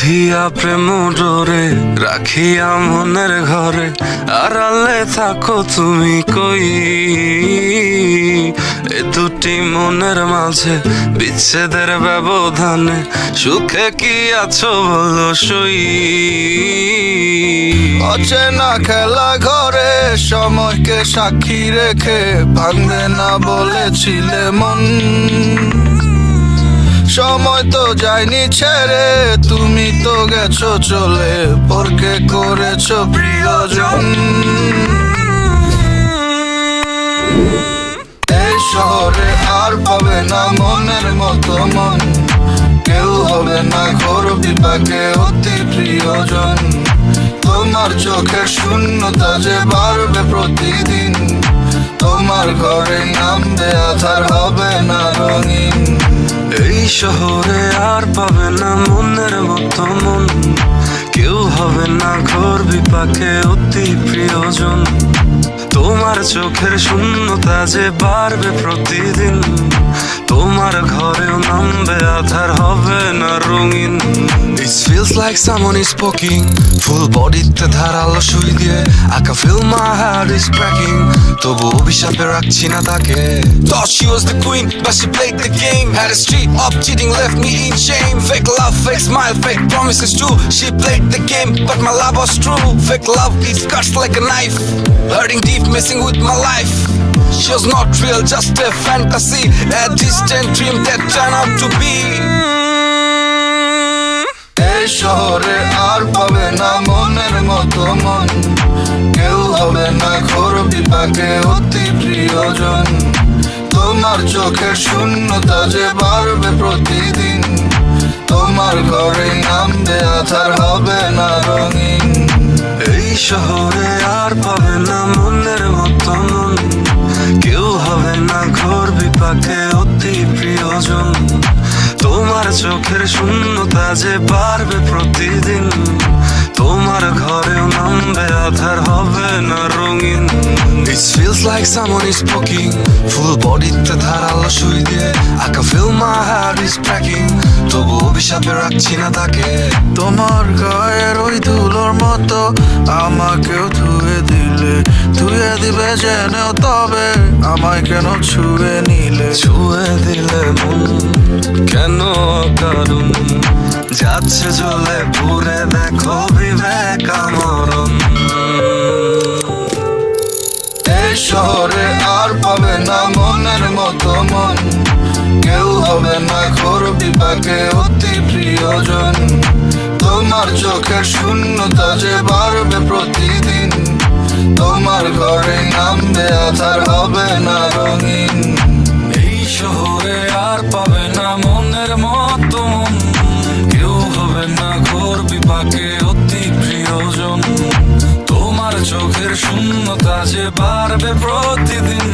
বাঁধিয়া প্রেম ডোরে রাখিয়া মনের ঘরে, আড়ালে থাকো তুমি কই? এ দুটি মনের মাঝে বিচ্ছেদের ব্যবধানে সুখে কি আছো বলো সই? অচেনা খেলা ঘরে সময়কে সাক্ষী রেখে ভাঙবে না বলেছিলে মন। সময় তো যায়নি ছেড়ে, তুমি তো গেছো চলে, পরকে করেছো প্রিয়জন। এই শহরে আর পাবে না মনের মতো মন, কেউ হবে না ঘোর বিপাকে অতি প্রিয়জন। তোমার চোখের শূন্যতা যে বাড়বে প্রতিদিন, তোমার ঘরে নামবে আধার, হবে না রঙিন। এই শহরে আর পাবে না মনের মতো মন, কেউ হবে না ঘোর বিপাকে অতি প্রিয়জন। তোমার চোখের শূন্যতা যে বাড়বে প্রতিদিন, তোমার ঘরেও নামবে আধার, হবে না রঙিন। It feels like someone is poking, full bodyতে ধারালো সুই দিয়ে I can feel my heart is cracking, তবু অভিশাপে রাখছি না তাকে। Thought she was the queen, but she played the game. Had a street of cheating, left me in shame. Fake love, fake smile, fake promises too. She played the game, but my love was true. Fake love, it cuts like a knife, hurting deep, messing with my life. She was not real, just a fantasy, a distant dream that turned out to be. এই শহরে আর পাবে না মনের মতো মন, কেউ হবে না ঘোর বিপাকে অতি প্রিয়জন। তোমার চোখের শূন্যতা যে বাড়বে প্রতিদিন, তোমার ঘরে নামবে আধার, হবে না রঙিন। এই শহরে আর পাবে না মনের মতো মন, কেউ হবে না ঘোর বিপাকে অতি প্রিয়জন। তোমার চোখের শূন্যতা যে বাড়বে প্রতিদিন, তোমার ঘরেও নামবে আধার, হবে না রঙিন। It feels like someone is poking, full bodyতে ধারালো সুই দিয়ে I can feel my heart is cracking, তবু অভিশাপে রাখছি না তাকে। তোমার গায়ের ওই ধুলোর মতো আমাকেও ধুয়ে দিলে, ধুয়ে দিবে জেনেও তবে আমায় কেন ছুঁয়ে নিলে? ছুঁয়ে দিলে মন কেন কারণ, যাচ্ছে জ্বলে পুরে দেখো বিবেক আমরণ। এই শহরে আর পাবে না মনের মতো মন, কেউ হবে না ঘোর বিপাকে অতি প্রিয়জন। তোমার চোখের শূন্যতা যে বাড়বে প্রতিদিন, তোমার ঘরে নামবে আধার, হবে না রঙিন। এই শহরে আর পাবে না মনের মতো মন, কেউ হবে না ঘোর বিপাকে অতি প্রিয়জন। তোমার চোখের শূন্যতা যে বাড়বে প্রতিদিন,